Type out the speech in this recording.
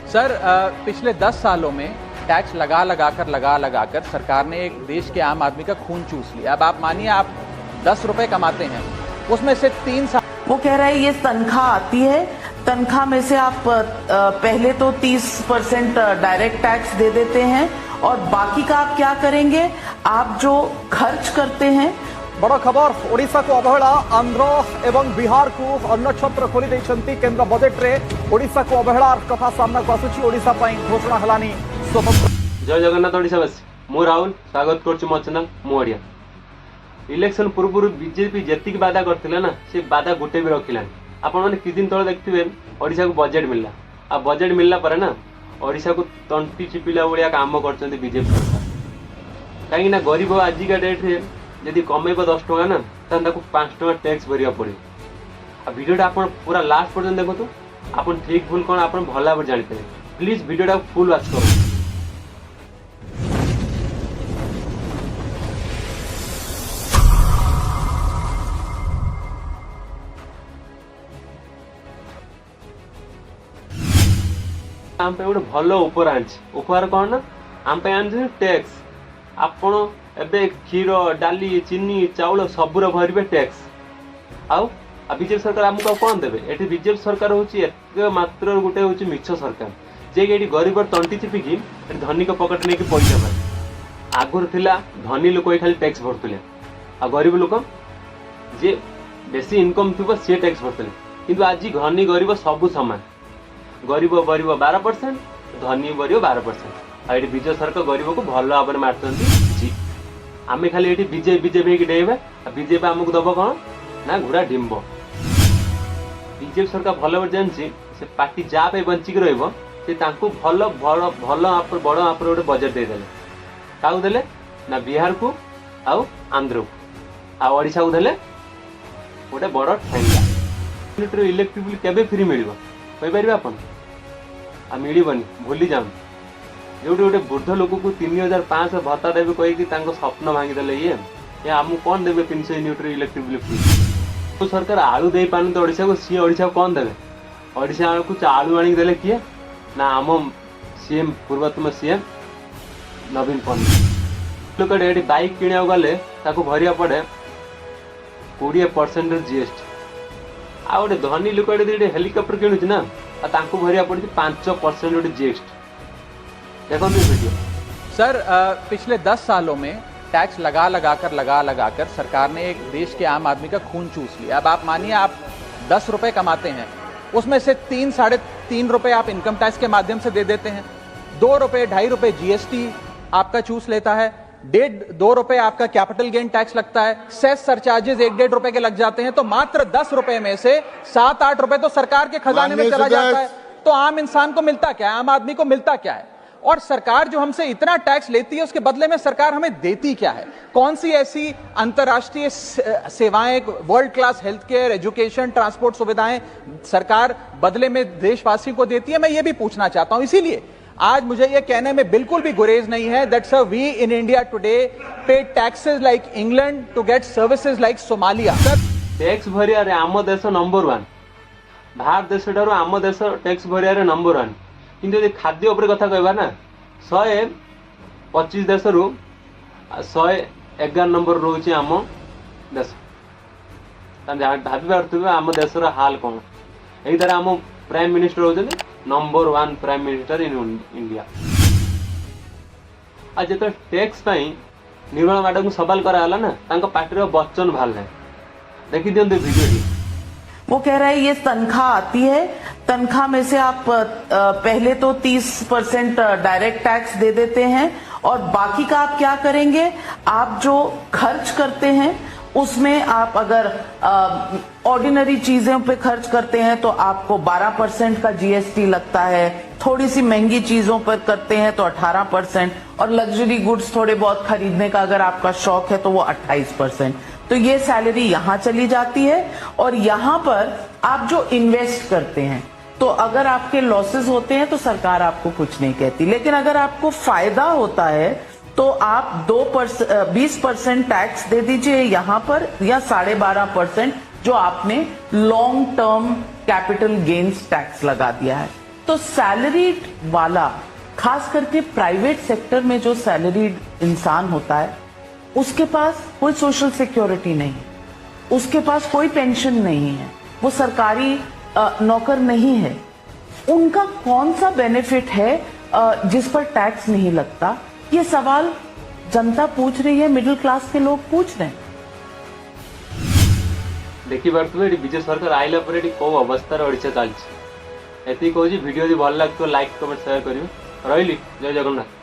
Sir पिछले 10 सालों में टैक्स लगा कर सरकार ने एक देश के आम आदमी का खून चूस लिया। अब आप मानिए आप 10 रुपए कमाते हैं, उसमें से 3 साल वो कह रहा है ये तनख्वाह आती है, तनख्वाह में से आप पहले तो 30% डायरेक्ट टैक्स दे देते हैं और बाकी का आप क्या करेंगे? आप जो खर्च करते हैं। बड़ खबर, ओडिशा को अवहेला, आंध्र एवं बिहार को अन्न छत्र खोली देइछंती केंद्र बजेट रे। ओडिशा को अवहेलार कथा सामना को आसुची, ओडिशा पई घोषणा हलानी स्वतंत्र। जय जगन्नाथ ओडिशावासी, मु राहुल स्वागत करछु मो चैनल मु ओडिया। इलेक्शन पूर्व बीजेपी जेतिक वादा करथिला ना, से वादा गोटे भी रखिलानी। आपण माने कि दिन तळे देखथिबे ओडिशा को बजेट मिलला, आ बजेट मिलला पर ना ओडिशा को तंटी चिपिला बळिया काम करछंती बीजेपी सरकार। काहे ना गरीब आज का डेट रे यदि कमेब 10 टका ना ताको 5 टका टैक्स भरिया पड़े। आ वीडियोटा आपण पूरा लास्ट पर्यंत देखो, आपण ठीक भूल कोन आपण भला भाबे जानि पारे। प्लीज वीडियोटा फुल वॉच करो। आम पे गोटे भल उपहार आनी। उपहार कौन ना, आम पे आनी टैक्स। आपण एबे क्षीर डाली चीनी चाउल सबूर भरवे टैक्स। आउ बीजेपी सरकार आमको कौन देवे? ये बीजेपी सरकार हूँ मात्र गोटे हूँ मिछ सरकार, जे कि गरीब तंटी चिपिकी धनी पकेट नहीं पैसा पाए। आगुर थिला धनी लोक खाली टैक्स भरतुले, आ गरीब लोक जे बेसी इनकम थी सी टैक्स भरतुले। किंतु आज धनी गरीब सबू सामान, गरीब बरिब 12%, धनी बरिब 12%। ये विजय सरकार गरीब को भल भाव में मारती। आम खाली ये बीजेपी डेबे, बीजेपी आमको दब कौन ना घोड़ा डिम्ब। बीजेपी सरकार भल भाव जानसी से पार्टी जहाँ पे बंचिक रही भल भल बड़ आप गोटे बजेट देदेले। क्या देले ना बिहार को आउ आंध्र को आ ओडिशा को देले गोटे बड़ ठेंगा। इलेक्ट्रिक बिल केबे फ्री मिल पारे आप मिलबनी, भूली जाऊँ। जो गोटे वृद्ध लोक को 3500 भत्ता देवे कहीकि स्वप्न भांगीदे। ये आमको कौन देवे 300 यूनिट इलेक्ट्रिक बिल फ्री? तो सरकार आलू दे पारन तो ओडिशा को, सी ओडिशा को कौन देवे? ओडिशा को आलू आनिक देले किए ना आम सीएम पूर्वतम सीएम नवीन पट्टनायक। लोक ये बाइक किणा गले भरिया पड़े 20% जीएसटी। आ गोटे धनी लोक हेलिकप्टर किणुच ना भरिया पड़ी 5% जीएसटी। देखो वीडियो। सर पिछले 10 सालों में टैक्स लगा कर सरकार ने एक देश के आम आदमी का खून चूस लिया। अब आप मानिए आप 10 रुपए कमाते हैं, उसमें से 3-3.5 रुपए आप इनकम टैक्स के माध्यम से दे देते हैं, 2 रुपए 2.5 रुपए जीएसटी आपका चूस लेता है, 1.5-2 रुपए आपका कैपिटल गेन टैक्स लगता है, सेस सरचार्जेस 1-1.5 रुपए के लग जाते हैं। तो मात्र 10 रुपए में से 7-8 रुपए तो सरकार के खजाने में चला जाता है। तो आम इंसान को मिलता क्या है? आम आदमी को मिलता क्या है? और सरकार जो हमसे इतना टैक्स लेती है उसके बदले में सरकार हमें देती क्या है? कौन सी ऐसी अंतर्राष्ट्रीय सेवाएं, world class health care, education, transport सुविधाएं सरकार बदले में देशवासियों को देती है? मैं ये भी पूछना चाहता हूं। इसीलिए आज मुझे ये कहने में बिल्कुल भी गुरेज नहीं है that sir we in India today pay taxes like England to get services like Somalia. Tax भरिया रे आम देश नंबर 1, भारत देश ठारो आम देश टैक्स भरिया रे नंबर 1। किंतु यदि खाद्य उपर कथा कहबा ना 125 देश रु 111 नंबर रोचे आम देश। भाभी पारे आम देशर हाल कौन? यही तरह आम प्राइम मिनिस्टर होते number 1 prime minister in India. आज जो टैक्स निर्मला मैडम को सवाल कराला ना पार्टी बच्चन बाहर देखी दिखते वीडियो। वो कह रहा है ये तनख्वाह आती है, तनख्वाह में से आप पहले तो 30% डायरेक्ट टैक्स दे देते हैं और बाकी का आप क्या करेंगे? आप जो खर्च करते हैं उसमें आप अगर ऑर्डिनरी चीजों पे खर्च करते हैं तो आपको 12% का जीएसटी लगता है, थोड़ी सी महंगी चीजों पर करते हैं तो 18%, और लग्जरी गुड्स थोड़े बहुत खरीदने का अगर आपका शौक है तो वो 28%। तो ये सैलरी यहाँ चली जाती है और यहाँ पर आप जो इन्वेस्ट करते हैं तो अगर आपके लॉसेस होते हैं तो सरकार आपको कुछ नहीं कहती, लेकिन अगर आपको फायदा होता है तो आप 20% टैक्स दे दीजिए यहाँ पर, या 12.5% जो आपने long term capital gains tax लगा दिया है। तो सैलरीड वाला, खास करके प्राइवेट सेक्टर में जो सैलरीड इंसान होता है, उसके पास कोई सोशल सिक्योरिटी नहीं है, उसके पास कोई पेंशन नहीं है, वो सरकारी नौकर नहीं है। उनका कौन सा बेनिफिट है जिस पर टैक्स नहीं लगता? ये सवाल जनता पूछ रही है, मिडिल क्लास के लोग पूछ रहे हैं। देखी पारे विजय सरकार आइला पर कौ अवस्था ओडिशा चलती एति कहूँ वीडियो भल लगे लाइक कमेंट शेयर करेंगे। रही जय जगन्नाथ।